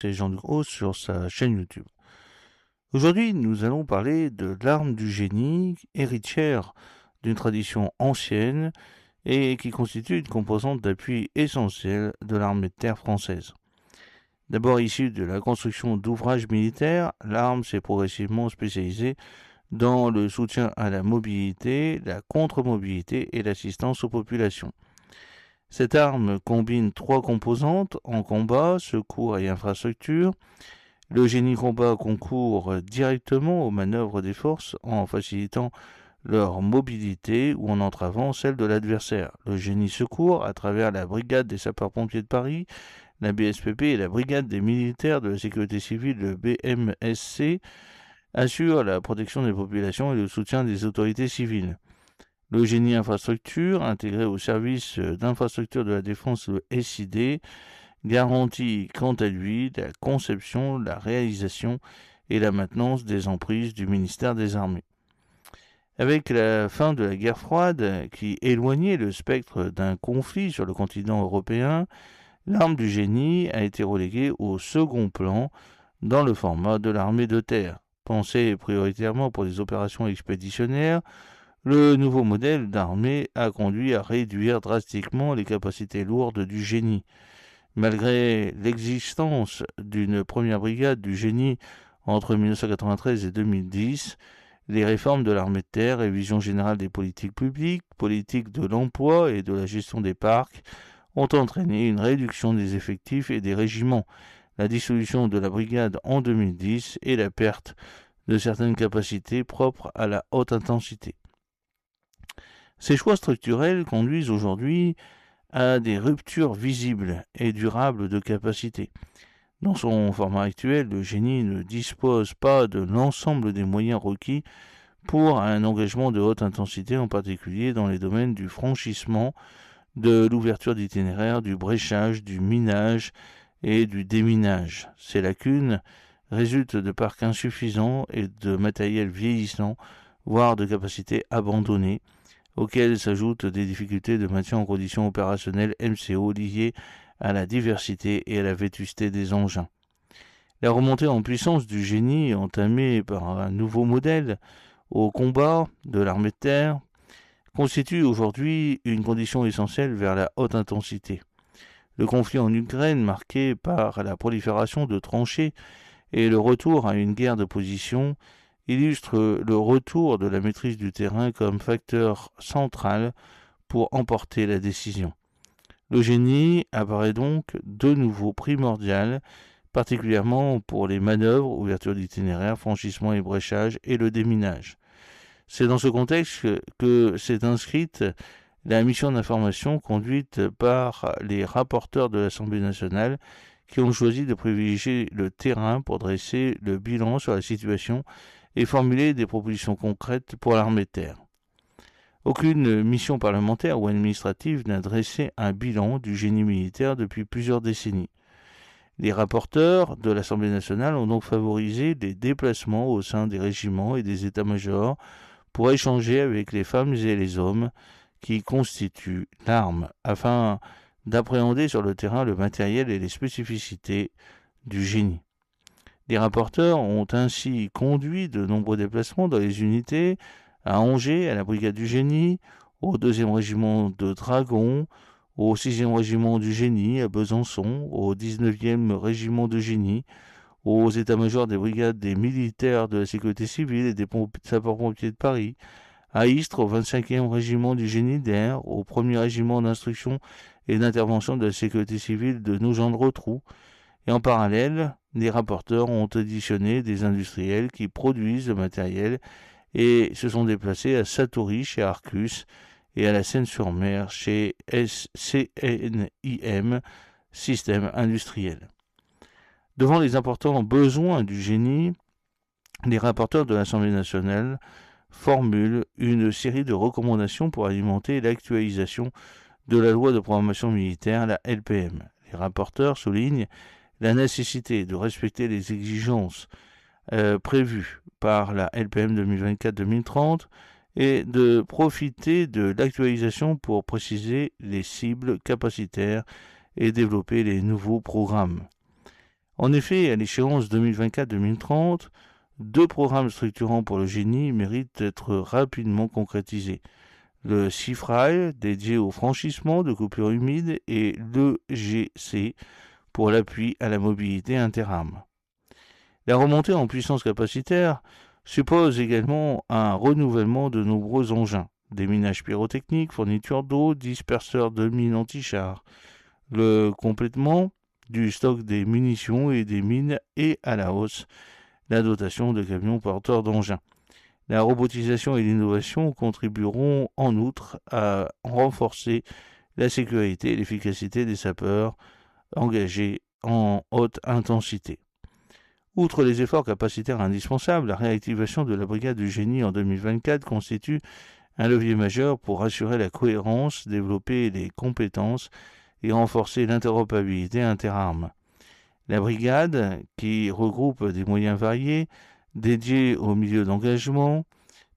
C'est Jean Ducrot sur sa chaîne YouTube. Aujourd'hui, nous allons parler de l'arme du génie, héritière d'une tradition ancienne et qui constitue une composante d'appui essentielle de l'armée de terre française. D'abord issue de la construction d'ouvrages militaires, l'arme s'est progressivement spécialisée dans le soutien à la mobilité, la contre-mobilité et l'assistance aux populations. Cette arme combine trois composantes en combat, secours et infrastructure. Le génie combat concourt directement aux manœuvres des forces en facilitant leur mobilité ou en entravant celle de l'adversaire. Le génie secours, à travers la brigade des sapeurs-pompiers de Paris, la BSPP et la brigade des militaires de la sécurité civile, le BMSC, assure la protection des populations et le soutien des autorités civiles. Le génie infrastructure, intégré au service d'infrastructure de la défense, le SID, garantit quant à lui la conception, la réalisation et la maintenance des emprises du ministère des Armées. Avec la fin de la guerre froide, qui éloignait le spectre d'un conflit sur le continent européen, l'arme du génie a été reléguée au second plan dans le format de l'armée de terre. Pensée prioritairement pour les opérations expéditionnaires, le nouveau modèle d'armée a conduit à réduire drastiquement les capacités lourdes du génie. Malgré l'existence d'une première brigade du génie entre 1993 et 2010, les réformes de l'armée de terre, révision générale des politiques publiques, politique de l'emploi et de la gestion des parcs ont entraîné une réduction des effectifs et des régiments, la dissolution de la brigade en 2010 et la perte de certaines capacités propres à la haute intensité. Ces choix structurels conduisent aujourd'hui à des ruptures visibles et durables de capacité. Dans son format actuel, le génie ne dispose pas de l'ensemble des moyens requis pour un engagement de haute intensité, en particulier dans les domaines du franchissement, de l'ouverture d'itinéraires, du bréchage, du minage et du déminage. Ces lacunes résultent de parcs insuffisants et de matériel vieillissant, voire de capacités abandonnées, auxquelles s'ajoutent des difficultés de maintien en conditions opérationnelles MCO liées à la diversité et à la vétusté des engins. La remontée en puissance du génie entamée par un nouveau modèle au combat de l'armée de terre constitue aujourd'hui une condition essentielle vers la haute intensité. Le conflit en Ukraine, marqué par la prolifération de tranchées et le retour à une guerre de position, illustre le retour de la maîtrise du terrain comme facteur central pour emporter la décision. Le génie apparaît donc de nouveau primordial, particulièrement pour les manœuvres, ouverture d'itinéraire, franchissement et bréchage et le déminage. C'est dans ce contexte que s'est inscrite la mission d'information conduite par les rapporteurs de l'Assemblée nationale qui ont choisi de privilégier le terrain pour dresser le bilan sur la situation et formuler des propositions concrètes pour l'armée de terre. Aucune mission parlementaire ou administrative n'a dressé un bilan du génie militaire depuis plusieurs décennies. Les rapporteurs de l'Assemblée nationale ont donc favorisé des déplacements au sein des régiments et des états-majors pour échanger avec les femmes et les hommes qui constituent l'arme, afin d'appréhender sur le terrain le matériel et les spécificités du génie. Les rapporteurs ont ainsi conduit de nombreux déplacements dans les unités, à Angers, à la brigade du génie, au 2e régiment de dragons, au 6e régiment du génie à Besançon, au 19e régiment de génie, aux états-majors des brigades des militaires de la sécurité civile et des sapeurs-pompiers de Paris, à Istres, au 25e régiment du génie d'air, au 1er régiment d'instruction et d'intervention de la sécurité civile de Nogent-le-Rotrou. Et en parallèle, les rapporteurs ont auditionné des industriels qui produisent le matériel et se sont déplacés à Satory chez Arcus et à la Seine-sur-Mer chez CNIM, Système Industriel. Devant les importants besoins du génie, les rapporteurs de l'Assemblée nationale formulent une série de recommandations pour alimenter l'actualisation de la loi de programmation militaire, la LPM. Les rapporteurs soulignent la nécessité de respecter les exigences prévues par la LPM 2024-2030 et de profiter de l'actualisation pour préciser les cibles capacitaires et développer les nouveaux programmes. En effet, à l'échéance 2024-2030, 2 programmes structurants pour le génie méritent d'être rapidement concrétisés. Le CIFRAL, dédié au franchissement de coupures humides, et l'EGC, pour l'appui à la mobilité interarmes. La remontée en puissance capacitaire suppose également un renouvellement de nombreux engins, déminage pyrotechnique, fourniture d'eau, disperseurs de mines anti-chars, le complètement du stock des munitions et des mines et à la hausse la dotation de camions porteurs d'engins. La robotisation et l'innovation contribueront en outre à renforcer la sécurité et l'efficacité des sapeurs engagés en haute intensité. Outre les efforts capacitaires indispensables, la réactivation de la brigade du génie en 2024 constitue un levier majeur pour assurer la cohérence, développer les compétences et renforcer l'interopérabilité interarmes. La brigade, qui regroupe des moyens variés dédiés aux milieux d'engagement,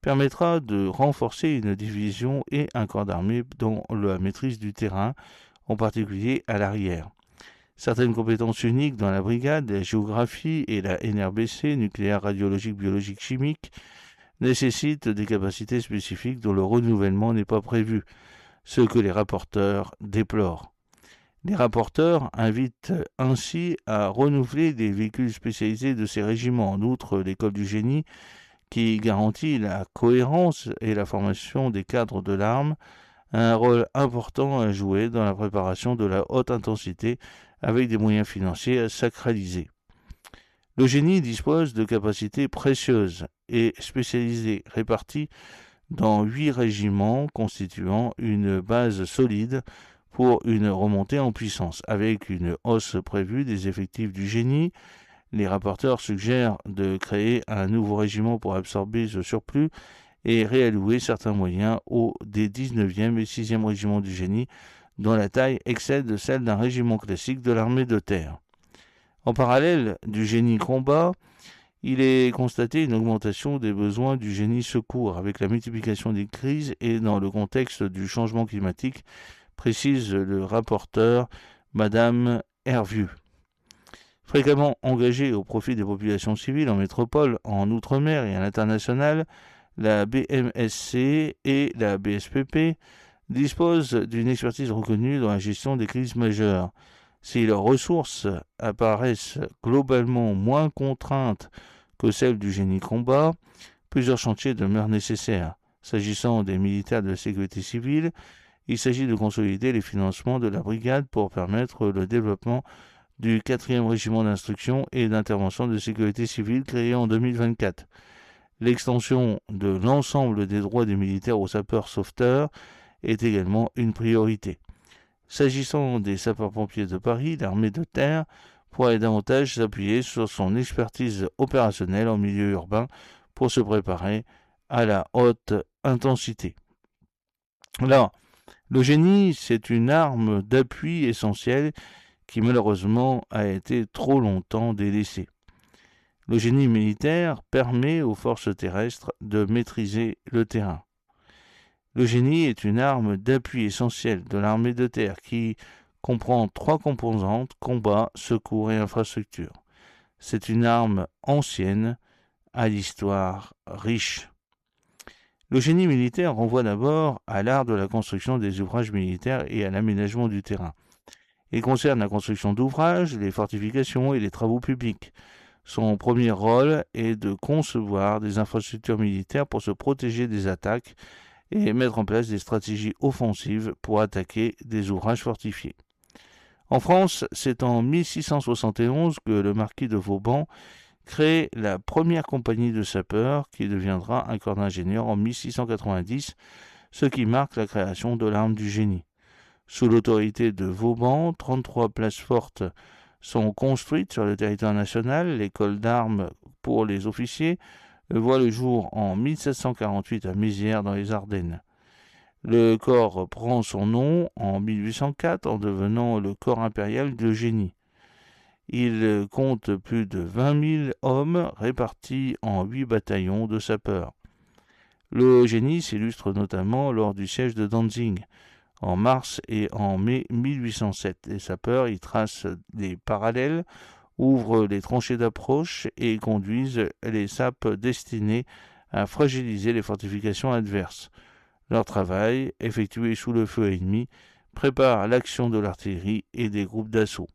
permettra de renforcer une division et un corps d'armée dans la maîtrise du terrain, en particulier à l'arrière. Certaines compétences uniques dans la brigade, la géographie et la NRBC, nucléaire, radiologique, biologique, chimique, nécessitent des capacités spécifiques dont le renouvellement n'est pas prévu, ce que les rapporteurs déplorent. Les rapporteurs invitent ainsi à renouveler les véhicules spécialisés de ces régiments. En outre, l'école du génie, qui garantit la cohérence et la formation des cadres de l'arme, a un rôle important à jouer dans la préparation de la haute intensité avec des moyens financiers sacralisés. Le génie dispose de capacités précieuses et spécialisées réparties dans 8 régiments constituant une base solide pour une remontée en puissance. Avec une hausse prévue des effectifs du génie, les rapporteurs suggèrent de créer un nouveau régiment pour absorber ce surplus et réallouer certains moyens des 19e et 6e régiments du génie, dont la taille excède celle d'un régiment classique de l'armée de terre. En parallèle du génie combat, il est constaté une augmentation des besoins du génie secours avec la multiplication des crises et dans le contexte du changement climatique, précise le rapporteur Madame Hervieux. Fréquemment engagée au profit des populations civiles en métropole, en outre-mer et à l'international, la BMSC et la BSPP disposent d'une expertise reconnue dans la gestion des crises majeures. Si leurs ressources apparaissent globalement moins contraintes que celles du génie combat, plusieurs chantiers demeurent nécessaires. S'agissant des militaires de la sécurité civile, il s'agit de consolider les financements de la brigade pour permettre le développement du 4e régiment d'instruction et d'intervention de sécurité civile créé en 2024. L'extension de l'ensemble des droits des militaires aux sapeurs-sauveteurs est également une priorité. S'agissant des sapeurs-pompiers de Paris, l'armée de terre pourrait davantage s'appuyer sur son expertise opérationnelle en milieu urbain pour se préparer à la haute intensité. Alors, le génie, c'est une arme d'appui essentielle qui malheureusement a été trop longtemps délaissée. Le génie militaire permet aux forces terrestres de maîtriser le terrain. Le génie est une arme d'appui essentielle de l'armée de terre qui comprend 3 composantes: combat, secours et infrastructure. C'est une arme ancienne à l'histoire riche. Le génie militaire renvoie d'abord à l'art de la construction des ouvrages militaires et à l'aménagement du terrain. Il concerne la construction d'ouvrages, les fortifications et les travaux publics. Son premier rôle est de concevoir des infrastructures militaires pour se protéger des attaques et mettre en place des stratégies offensives pour attaquer des ouvrages fortifiés. En France, c'est en 1671 que le marquis de Vauban crée la première compagnie de sapeurs qui deviendra un corps d'ingénieurs en 1690, ce qui marque la création de l'arme du génie. Sous l'autorité de Vauban, 33 places fortes sont construites sur le territoire national. L'école d'armes pour les officiers voit le jour en 1748 à Mézières dans les Ardennes. Le corps prend son nom en 1804 en devenant le corps impérial de génie. Il compte plus de 20 000 hommes répartis en 8 bataillons de sapeurs. Le génie s'illustre notamment lors du siège de Danzig en mars et en mai 1807. Les sapeurs y tracent des parallèles ouvrent les tranchées d'approche et conduisent les sapes destinées à fragiliser les fortifications adverses. Leur travail, effectué sous le feu ennemi, prépare l'action de l'artillerie et des groupes d'assaut.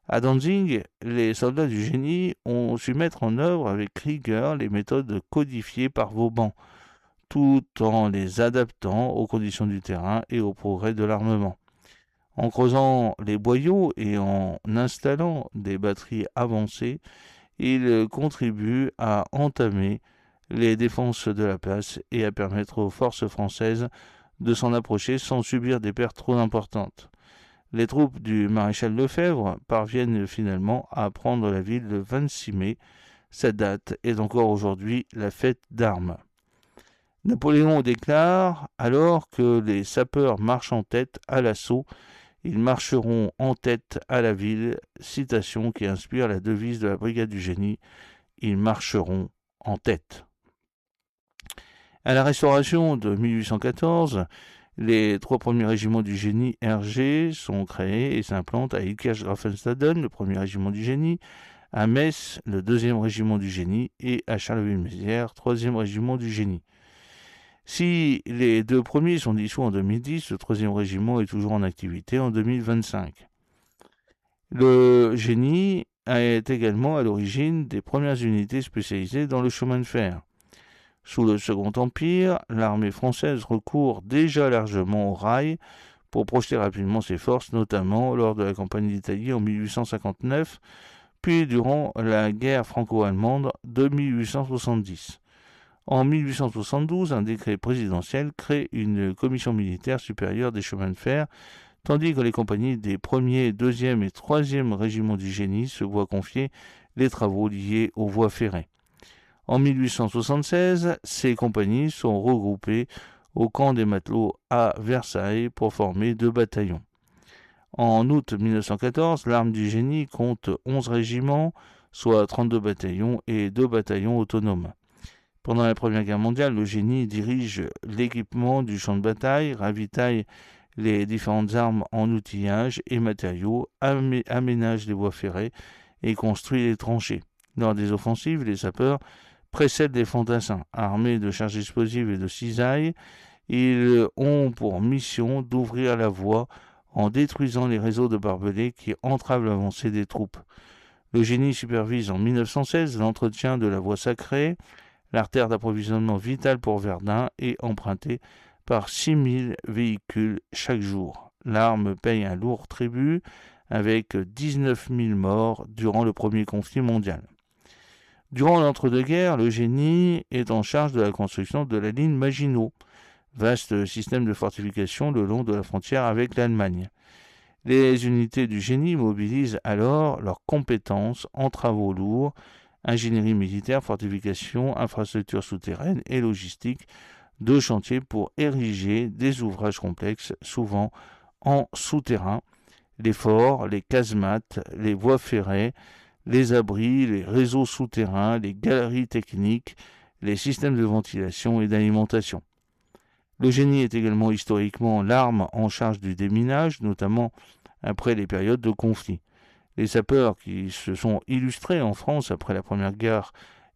À Danzig, les soldats du génie ont su mettre en œuvre avec rigueur les méthodes codifiées par Vauban, tout en les adaptant aux conditions du terrain et au progrès de l'armement. En creusant les boyaux et en installant des batteries avancées, ils contribuent à entamer les défenses de la place et à permettre aux forces françaises de s'en approcher sans subir des pertes trop importantes. Les troupes du maréchal Lefebvre parviennent finalement à prendre la ville le 26 mai. Cette date est encore aujourd'hui la fête d'armes. Napoléon déclare alors que les sapeurs marchent en tête à l'assaut. Ils marcheront en tête à la ville, citation qui inspire la devise de la brigade du génie. Ils marcheront en tête. À la Restauration de 1814, les 3 premiers régiments du génie RG sont créés et s'implantent à Ilkirch-Graffenstaden, le 1er régiment du génie, à Metz, le 2e régiment du génie, et à Charleville-Mézières, 3e régiment du génie. Si les 2 premiers sont dissous en 2010, le 3e régiment est toujours en activité en 2025. Le génie est également à l'origine des premières unités spécialisées dans le chemin de fer. Sous le Second Empire, l'armée française recourt déjà largement au rail pour projeter rapidement ses forces, notamment lors de la campagne d'Italie en 1859, puis durant la guerre franco-allemande de 1870. En 1872, un décret présidentiel crée une commission militaire supérieure des chemins de fer, tandis que les compagnies des 1er, 2e et 3e régiments du génie se voient confier les travaux liés aux voies ferrées. En 1876, ces compagnies sont regroupées au camp des matelots à Versailles pour former 2 bataillons. En août 1914, l'arme du génie compte 11 régiments, soit 32 bataillons et 2 bataillons autonomes. Pendant la Première Guerre mondiale, le génie dirige l'équipement du champ de bataille, ravitaille les différentes armes en outillage et matériaux, aménage les voies ferrées et construit les tranchées. Lors des offensives, les sapeurs précèdent les fantassins. Armés de charges explosives et de cisailles, ils ont pour mission d'ouvrir la voie en détruisant les réseaux de barbelés qui entravent l'avancée des troupes. Le génie supervise en 1916 l'entretien de la voie sacrée, l'artère d'approvisionnement vitale pour Verdun est empruntée par 6000 véhicules chaque jour. L'arme paye un lourd tribut avec 19 000 morts durant le premier conflit mondial. Durant l'entre-deux-guerres, le génie est en charge de la construction de la ligne Maginot, vaste système de fortification le long de la frontière avec l'Allemagne. Les unités du génie mobilisent alors leurs compétences en travaux lourds, ingénierie militaire, fortification, infrastructures souterraines et logistique de chantier pour ériger des ouvrages complexes, souvent en souterrain, les forts, les casemates, les voies ferrées, les abris, les réseaux souterrains, les galeries techniques, les systèmes de ventilation et d'alimentation. Le génie est également historiquement l'arme en charge du déminage, notamment après les périodes de conflit. Les sapeurs qui se sont illustrés en France après la Première Guerre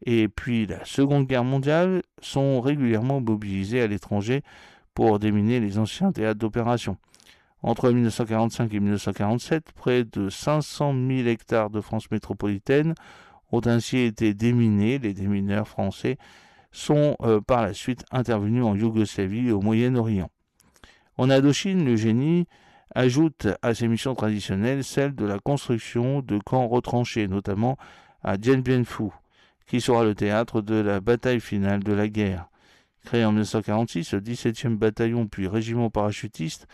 et puis la Seconde Guerre mondiale sont régulièrement mobilisés à l'étranger pour déminer les anciens théâtres d'opération. Entre 1945 et 1947, près de 500 000 hectares de France métropolitaine ont ainsi été déminés. Les démineurs français sont par la suite intervenus en Yougoslavie et au Moyen-Orient. En Indochine, le génie ajoute à ses missions traditionnelles celle de la construction de camps retranchés, notamment à Dien Bien Phu, qui sera le théâtre de la bataille finale de la guerre. Créé en 1946, le 17e bataillon puis régiment parachutiste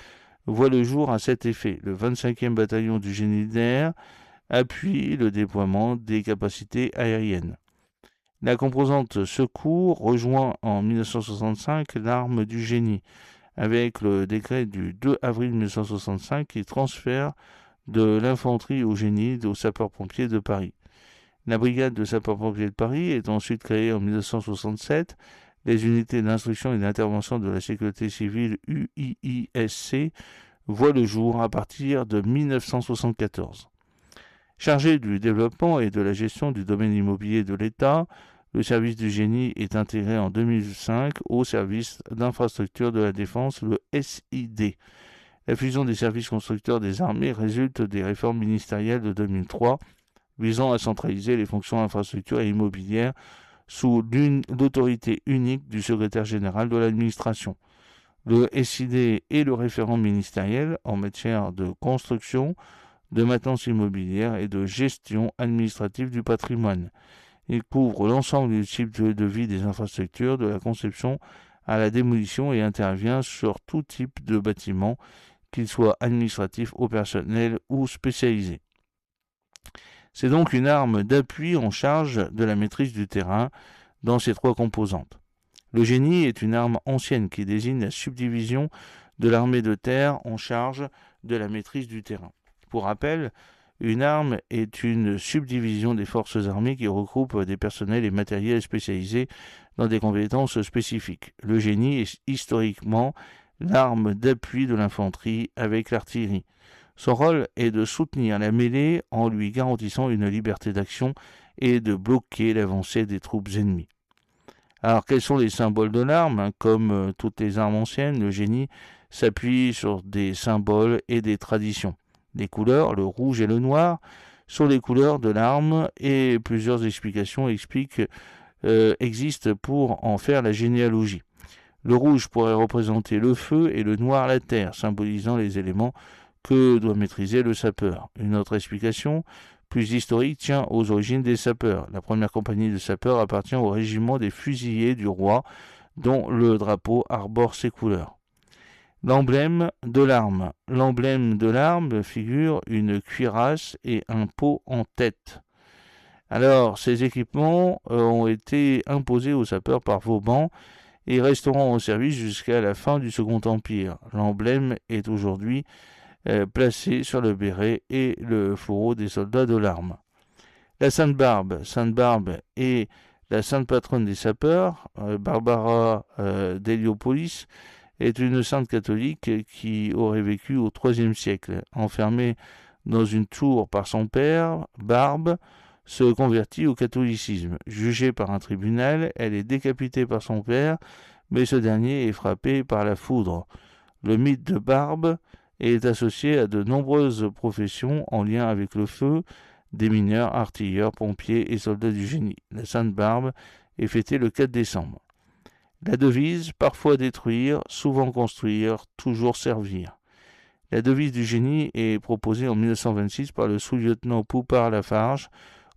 voit le jour à cet effet. Le 25e bataillon du génie d'air appuie le déploiement des capacités aériennes. La composante secours rejoint en 1965 l'arme du génie, avec le décret du 2 avril 1965 qui transfère de l'infanterie au génie aux sapeurs-pompiers de Paris. La brigade de sapeurs-pompiers de Paris est ensuite créée en 1967. Les unités d'instruction et d'intervention de la sécurité civile UIISC voient le jour à partir de 1974. Chargé du développement et de la gestion du domaine immobilier de l'État, le service du génie est intégré en 2005 au service d'infrastructure de la défense, le SID. La fusion des services constructeurs des armées résulte des réformes ministérielles de 2003 visant à centraliser les fonctions infrastructures et immobilières sous l'autorité unique du secrétaire général de l'administration. Le SID est le référent ministériel en matière de construction, de maintenance immobilière et de gestion administrative du patrimoine. Il couvre l'ensemble du cycle de vie des infrastructures, de la conception à la démolition et intervient sur tout type de bâtiment, qu'il soit administratif, opérationnel ou spécialisé. C'est donc une arme d'appui en charge de la maîtrise du terrain dans ses trois composantes. Le génie est une arme ancienne qui désigne la subdivision de l'armée de terre en charge de la maîtrise du terrain. Pour rappel, une arme est une subdivision des forces armées qui regroupe des personnels et matériels spécialisés dans des compétences spécifiques. Le génie est historiquement l'arme d'appui de l'infanterie avec l'artillerie. Son rôle est de soutenir la mêlée en lui garantissant une liberté d'action et de bloquer l'avancée des troupes ennemies. Alors, quels sont les symboles de l'arme? Comme toutes les armes anciennes, le génie s'appuie sur des symboles et des traditions. Les couleurs, le rouge et le noir, sont les couleurs de l'arme et plusieurs explications existent pour en faire la généalogie. Le rouge pourrait représenter le feu et le noir la terre, symbolisant les éléments que doit maîtriser le sapeur. Une autre explication, plus historique, tient aux origines des sapeurs. La première compagnie de sapeurs appartient au régiment des fusiliers du roi, dont le drapeau arbore ces couleurs. L'emblème de l'arme. L'emblème de l'arme figure une cuirasse et un pot en tête. Alors, ces équipements ont été imposés aux sapeurs par Vauban et resteront en service jusqu'à la fin du Second Empire. L'emblème est aujourd'hui placé sur le béret et le fourreau des soldats de l'arme. La Sainte Barbe. Sainte Barbe est la sainte patronne des sapeurs. Barbara d'Héliopolis est une sainte catholique qui aurait vécu au IIIe siècle. Enfermée dans une tour par son père, Barbe se convertit au catholicisme. Jugée par un tribunal, elle est décapitée par son père, mais ce dernier est frappé par la foudre. Le mythe de Barbe est associé à de nombreuses professions en lien avec le feu, des mineurs, artilleurs, pompiers et soldats du génie. La Sainte Barbe est fêtée le 4 décembre. La devise, parfois détruire, souvent construire, toujours servir. La devise du génie est proposée en 1926 par le sous-lieutenant Poupart Lafarge,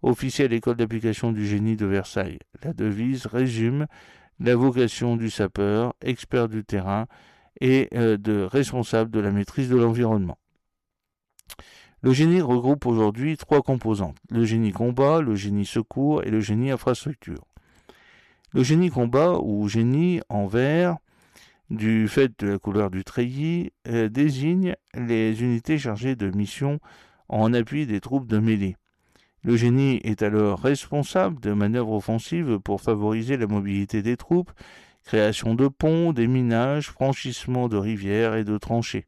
officier à l'école d'application du génie de Versailles. La devise résume la vocation du sapeur, expert du terrain et de responsable de la maîtrise de l'environnement. Le génie regroupe aujourd'hui trois composantes, le génie combat, le génie secours et le génie infrastructure. Le génie combat, ou génie en vert, du fait de la couleur du treillis, désigne les unités chargées de missions en appui des troupes de mêlée. Le génie est alors responsable de manœuvres offensives pour favoriser la mobilité des troupes, création de ponts, déminage, franchissement de rivières et de tranchées.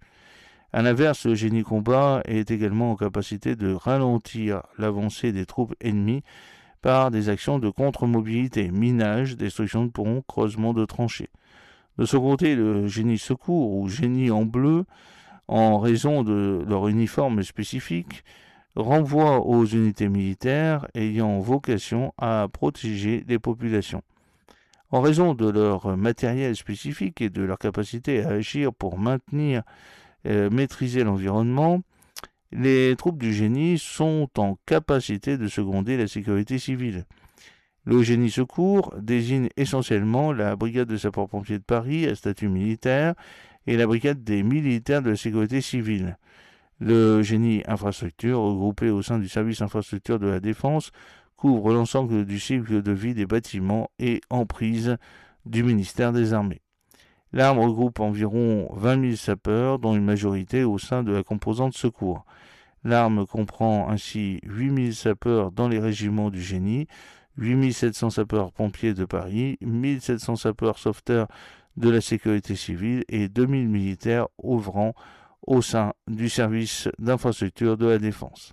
A l'inverse, le génie combat est également en capacité de ralentir l'avancée des troupes ennemies par des actions de contre-mobilité, minage, destruction de ponts, creusement de tranchées. De son côté, le génie secours, ou génie en bleu, en raison de leur uniforme spécifique, renvoie aux unités militaires ayant vocation à protéger les populations. En raison de leur matériel spécifique et de leur capacité à agir pour maîtriser l'environnement, les troupes du génie sont en capacité de seconder la sécurité civile. Le génie secours désigne essentiellement la brigade de sapeurs-pompiers de Paris à statut militaire et la brigade des militaires de la sécurité civile. Le génie infrastructure, regroupé au sein du service infrastructure de la défense, couvre l'ensemble du cycle de vie des bâtiments et emprises du ministère des Armées. L'arme regroupe environ 20 000 sapeurs, dont une majorité au sein de la composante secours. L'arme comprend ainsi 8 000 sapeurs dans les régiments du génie, 8 700 sapeurs-pompiers de Paris, 1 700 sapeurs sauveteurs de la sécurité civile et 2 000 militaires œuvrant au sein du service d'infrastructure de la défense.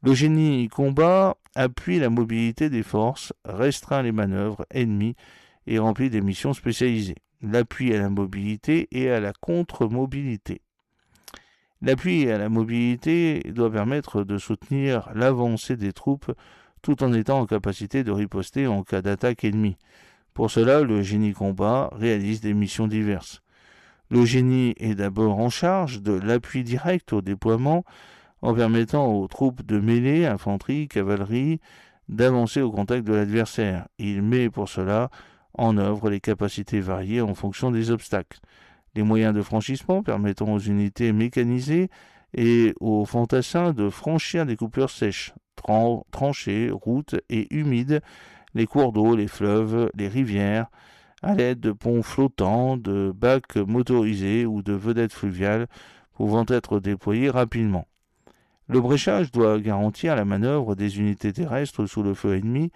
Le génie combat appuie la mobilité des forces, restreint les manœuvres ennemies et remplit des missions spécialisées. L'appui à la mobilité et à la contre-mobilité. L'appui à la mobilité doit permettre de soutenir l'avancée des troupes tout en étant en capacité de riposter en cas d'attaque ennemie. Pour cela, le génie combat réalise des missions diverses. Le génie est d'abord en charge de l'appui direct au déploiement en permettant aux troupes de mêlée, infanterie, cavalerie, d'avancer au contact de l'adversaire. Il met pour cela en œuvre les capacités variées en fonction des obstacles. Les moyens de franchissement permettant aux unités mécanisées et aux fantassins de franchir des coupures sèches, tranchées, routes et humides, les cours d'eau, les fleuves, les rivières, à l'aide de ponts flottants, de bacs motorisés ou de vedettes fluviales pouvant être déployés rapidement. Le bréchage doit garantir la manœuvre des unités terrestres sous le feu ennemi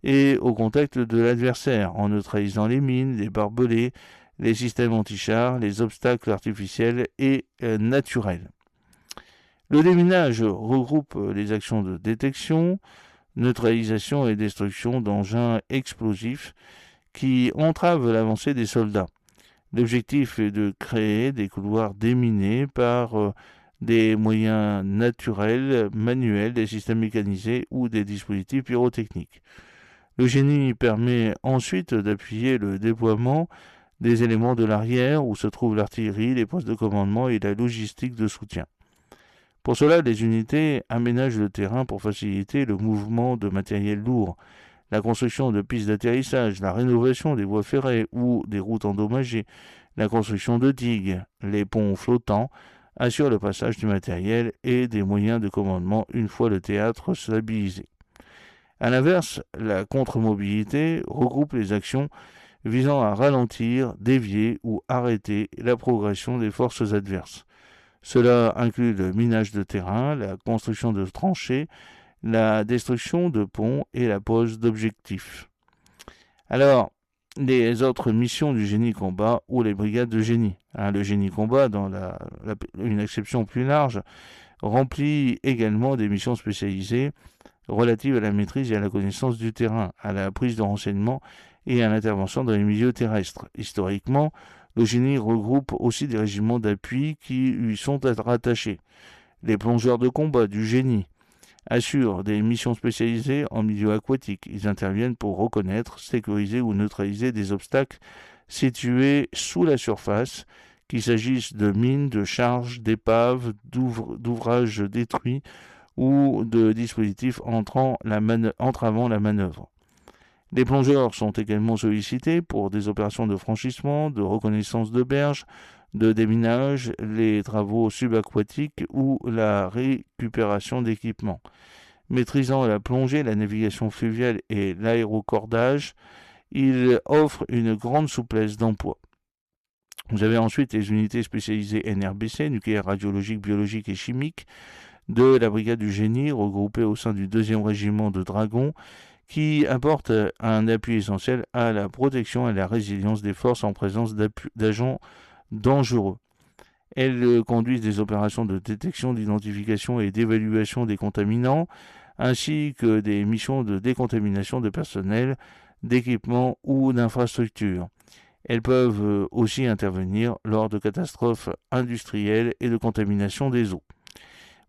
et au contact de l'adversaire, en neutralisant les mines, les barbelés, les systèmes anti-chars, les obstacles artificiels et naturels. Le déminage regroupe les actions de détection, neutralisation et destruction d'engins explosifs qui entravent l'avancée des soldats. L'objectif est de créer des couloirs déminés par des moyens naturels, manuels, des systèmes mécanisés ou des dispositifs pyrotechniques. Le génie permet ensuite d'appuyer le déploiement des éléments de l'arrière où se trouve l'artillerie, les postes de commandement et la logistique de soutien. Pour cela, les unités aménagent le terrain pour faciliter le mouvement de matériel lourd, la construction de pistes d'atterrissage, la rénovation des voies ferrées ou des routes endommagées, la construction de digues, les ponts flottants assurent le passage du matériel et des moyens de commandement une fois le théâtre stabilisé. A l'inverse, la contre-mobilité regroupe les actions visant à ralentir, dévier ou arrêter la progression des forces adverses. Cela inclut le minage de terrain, la construction de tranchées, la destruction de ponts et la pose d'objectifs. Alors, les autres missions du génie combat ou les brigades de génie. Le génie combat, dans une acception plus large, remplit également des missions spécialisées relatives à la maîtrise et à la connaissance du terrain, à la prise de renseignements et à l'intervention dans les milieux terrestres. Historiquement, le génie regroupe aussi des régiments d'appui qui lui sont rattachés. Les plongeurs de combat du génie assurent des missions spécialisées en milieu aquatique. Ils interviennent pour reconnaître, sécuriser ou neutraliser des obstacles situés sous la surface, qu'il s'agisse de mines, de charges, d'épaves, d'ouvrages détruits ou de dispositifs entravant la manœuvre. Les plongeurs sont également sollicités pour des opérations de franchissement, de reconnaissance de berges, de déminage, les travaux subaquatiques ou la récupération d'équipements. Maîtrisant la plongée, la navigation fluviale et l'aérocordage, il offre une grande souplesse d'emploi. Vous avez ensuite les unités spécialisées NRBC, nucléaire, radiologique, biologique et chimique, de la brigade du génie, regroupée au sein du 2e régiment de dragons, qui apporte un appui essentiel à la protection et à la résilience des forces en présence d'agents dangereux. Elles conduisent des opérations de détection, d'identification et d'évaluation des contaminants, ainsi que des missions de décontamination de personnel, d'équipements ou d'infrastructures. Elles peuvent aussi intervenir lors de catastrophes industrielles et de contamination des eaux.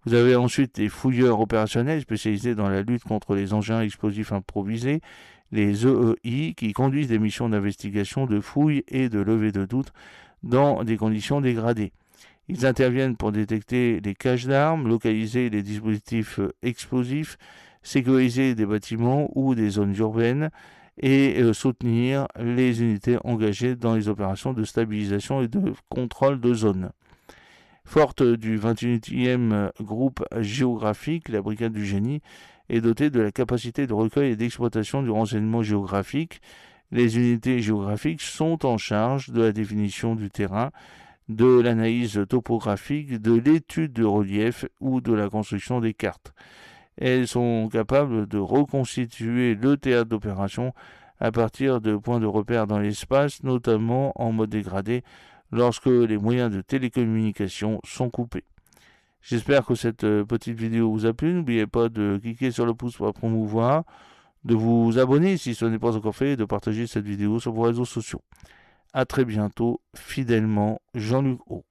Vous avez ensuite les fouilleurs opérationnels spécialisés dans la lutte contre les engins explosifs improvisés, les EEI, qui conduisent des missions d'investigation, de fouille et de levée de doute dans des conditions dégradées. Ils interviennent pour détecter les caches d'armes, localiser les dispositifs explosifs, sécuriser des bâtiments ou des zones urbaines et soutenir les unités engagées dans les opérations de stabilisation et de contrôle de zone. Forte du 21e groupe géographique, la brigade du génie est dotée de la capacité de recueil et d'exploitation du renseignement géographique. Les unités géographiques sont en charge de la définition du terrain, de l'analyse topographique, de l'étude de relief ou de la construction des cartes. Elles sont capables de reconstituer le théâtre d'opération à partir de points de repère dans l'espace, notamment en mode dégradé, lorsque les moyens de télécommunication sont coupés. J'espère que cette petite vidéo vous a plu. N'oubliez pas de cliquer sur le pouce pour la promouvoir, de vous abonner si ce n'est pas encore fait et de partager cette vidéo sur vos réseaux sociaux. À très bientôt, fidèlement, Jean-Luc O.